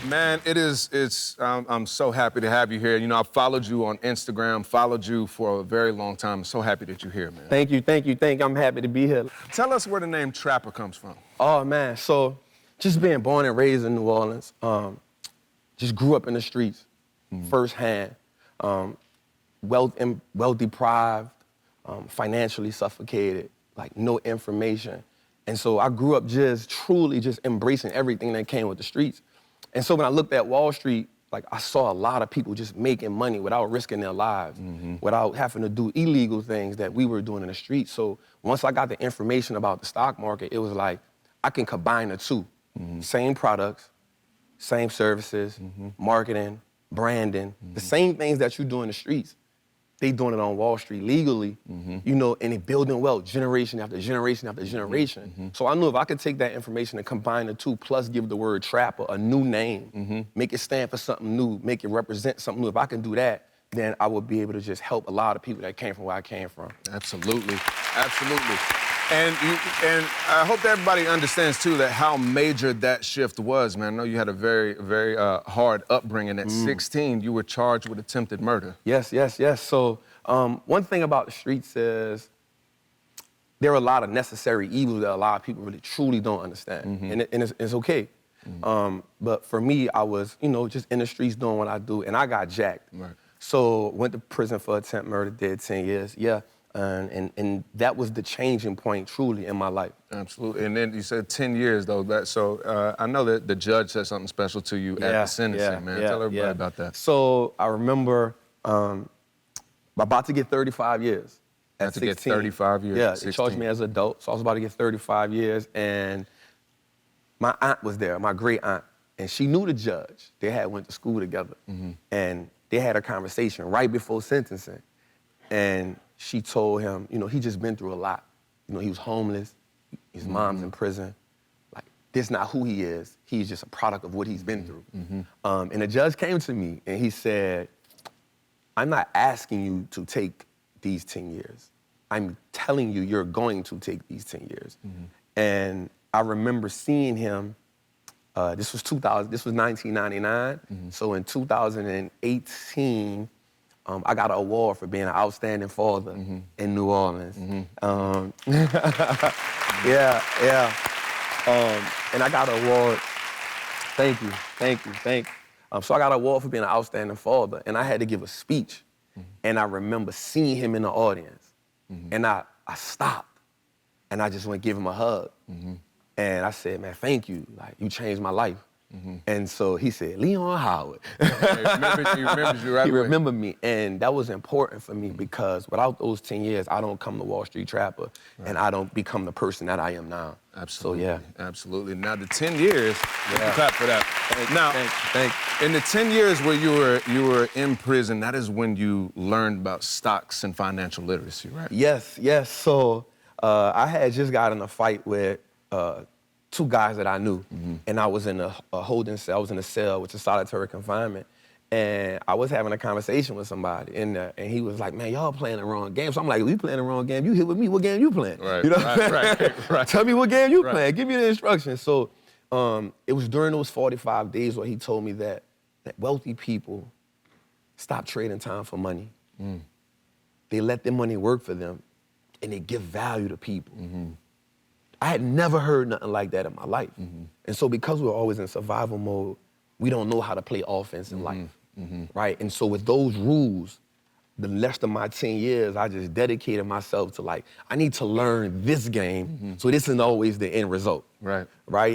Man, I'm so happy to have you here. You know, I followed you on Instagram, followed you for a very long time. I'm so happy that you're here, man. Thank you. I'm happy to be here. Tell us where the name Trapper comes from. Oh, man, so just being born and raised in New Orleans, just grew up in the streets firsthand, well deprived, financially suffocated, like no information. And so I grew up truly embracing everything that came with the streets. And so when I looked at Wall Street, like I saw a lot of people just making money without risking their lives, without having to do illegal things that we were doing in the streets. So once I got the information about the stock market, it was like, I can combine the two. Same products, same services, marketing, branding, the same things that you do in the streets. They doing it on Wall Street legally, you know, and they building wealth generation after generation after generation. So I knew if I could take that information and combine the two, plus give the word trapper a new name, make it stand for something new, make it represent something new. If I can do that, then I would be able to just help a lot of people that came from where I came from. Absolutely. And I hope that everybody understands, too, that how major that shift was, man. I know you had a very, very hard upbringing. At 16, you were charged with attempted murder. Yes. So one thing about the streets is there are a lot of necessary evils that a lot of people really, truly don't understand. And it's okay. But for me, I was, you know, just in the streets doing what I do, and I got jacked. Right. So went to prison for attempted murder, did 10 years, and that was the changing point, truly, in my life. Absolutely. And then you said 10 years, though. So I know that the judge said something special to you at the sentencing, man. Tell everybody about that. So I remember about to get 35 years at 16. About to get 35 years at 16. They charged me as an adult, so I was about to get 35 years, and my aunt was there, my great aunt, and she knew the judge. They had went to school together, and they had a conversation right before sentencing, and she told him, you know, he just been through a lot. You know, he was homeless, his mom's in prison. Like, this not who he is. He's just a product of what he's been through. And the judge came to me and he said, I'm not asking you to take these 10 years. I'm telling you you're going to take these 10 years. And I remember seeing him, this was 1999. So in 2018, I got an award for being an outstanding father in New Orleans. And I got an award. Thank you. So I got an award for being an outstanding father, and I had to give a speech. And I remember seeing him in the audience, and I stopped, and I just went give him a hug. And I said, man, thank you. Like, you changed my life. And so he said, Leon Howard. He remembers you right away. He remembered me, and that was important for me because without those 10 years, I don't come to Wall Street Trapper, and I don't become the person that I am now. Absolutely. So, Absolutely. Now, the 10 years, clap for that. Thank you. In the 10 years where you were in prison, that is when you learned about stocks and financial literacy, right? Yes. So I had just got in a fight with two guys that I knew, and I was in a holding cell. I was in a cell, which is solitary confinement, and I was having a conversation with somebody, and he was like, "Man, y'all playing the wrong game." So I'm like, "We playing the wrong game? You here with me? What game you playing?" Right. You know, Right. Tell me what game you playing. Give me the instructions. So it was during those 45 days where he told me that wealthy people stop trading time for money. They let their money work for them, and they give value to people. I had never heard nothing like that in my life. And so because we're always in survival mode, we don't know how to play offense in life, right? And so with those rules, the rest of my 10 years, I just dedicated myself to like, I need to learn this game, so this isn't always the end result. Right?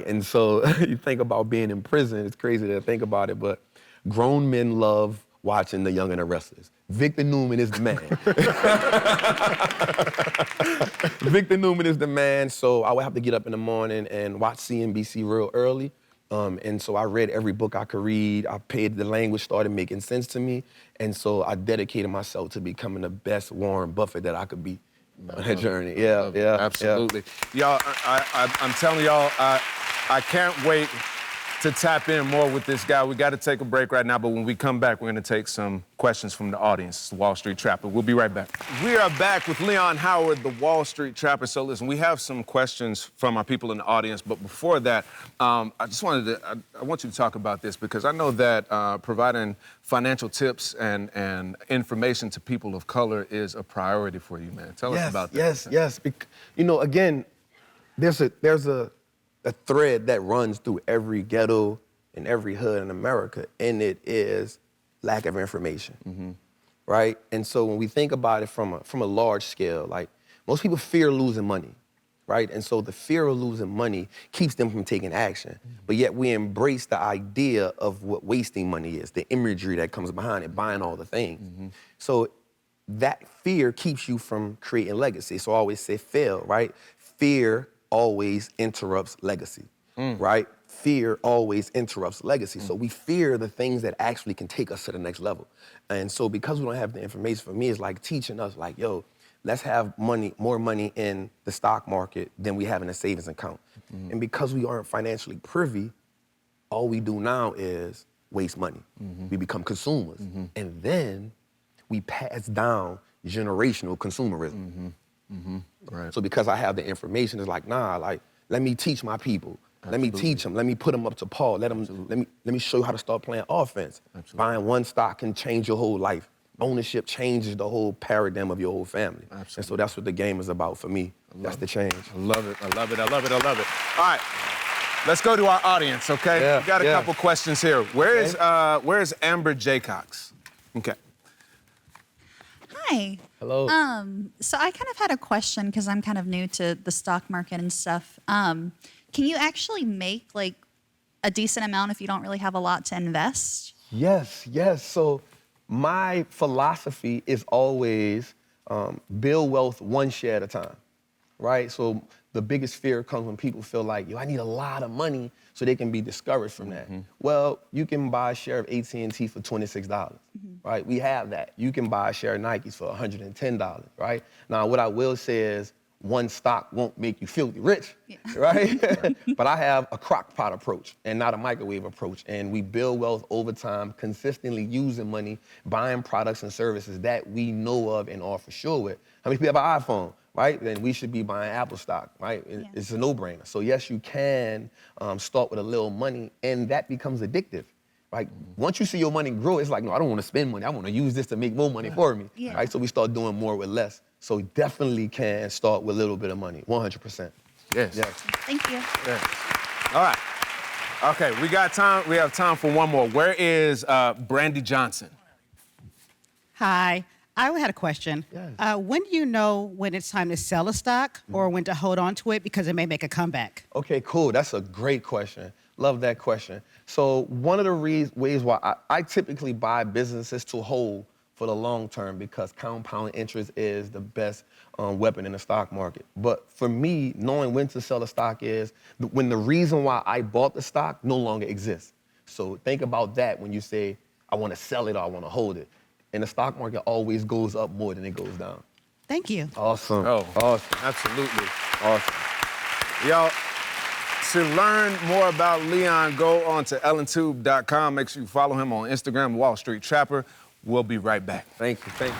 And so you think about being in prison, it's crazy to think about it, but grown men love watching The Young and the Restless. Victor Newman is the man. Victor Newman is the man, so I would have to get up in the morning and watch CNBC real early. And so I read every book I could read. I paid the language, started making sense to me. And so I dedicated myself to becoming the best Warren Buffett that I could be on that journey. Absolutely. Y'all, I'm telling y'all, I can't wait to tap in more with this guy. We got to take a break right now, but when we come back, we're going to take some questions from the audience. Wall Street Trapper. We'll be right back. We are back with Leon Howard, the Wall Street Trapper. So listen, we have some questions from our people in the audience, but before that, I want you to talk about this because I know that providing financial tips and information to people of color is a priority for you, man. Tell us about that. Yes. You know, again, there's a thread that runs through every ghetto and every hood in America, and it is lack of information, right? And so when we think about it from a large scale, like most people fear losing money, right? And so the fear of losing money keeps them from taking action. But yet we embrace the idea of what wasting money is, the imagery that comes behind it, buying all the things. So that fear keeps you from creating legacy. So I always say fail, right? Fear always interrupts legacy, right? Fear always interrupts legacy. So we fear the things that actually can take us to the next level. And so because we don't have the information, for me, it's like teaching us like, yo, let's have more money in the stock market than we have in a savings account. And because we aren't financially privy, all we do now is waste money. We become consumers. And then we pass down generational consumerism. Right. So because I have the information, it's like, nah, like, let me teach my people. Let me teach them. Let me put them up to par. Let me show you how to start playing offense. Buying one stock can change your whole life. Ownership changes the whole paradigm of your whole family. And so that's what the game is about for me. That's the change. I love it. All right, let's go to our audience, okay? Yeah, We got a couple questions here. Where is Amber Jaycox? Okay. Hi. Hello. So I kind of had a question because I'm kind of new to the stock market and stuff. Can you actually make like a decent amount if you don't really have a lot to invest? Yes. So my philosophy is always build wealth one share at a time, right? So the biggest fear comes when people feel like, yo, I need a lot of money so they can be discouraged from that. Well, you can buy a share of AT&T for $26, right? We have that. You can buy a share of Nikes for $110, right? Now, what I will say is one stock won't make you filthy rich, right? But I have a crock pot approach and not a microwave approach. And we build wealth over time, consistently using money, buying products and services that we know of and are for sure with. How many people have an iPhone, right? Then we should be buying Apple stock, right? It's a no-brainer. So yes, you can start with a little money and that becomes addictive. Like, once you see your money grow, it's like, no, I don't want to spend money. I want to use this to make more money for me, right? So we start doing more with less. So definitely can start with a little bit of money, 100%. Yes. Thank you. Yes. All right. Okay, we got time. We have time for one more. Where is Brandy Johnson? Hi. I had a question. Yes. When do you know when it's time to sell a stock or when to hold on to it because it may make a comeback? Okay, cool. That's a great question. Love that question. So one of the ways why I typically buy businesses to hold for the long term because compound interest is the best weapon in the stock market. But for me, knowing when to sell a stock is when the reason why I bought the stock no longer exists. So think about that when you say, I want to sell it or I want to hold it. And the stock market always goes up more than it goes down. Thank you. Awesome. Oh, Awesome. absolutely. Awesome. Y'all, to learn more about Leon, go on to ellentube.com. Make sure you follow him on Instagram, Wall Street Trapper. We'll be right back. Thank you.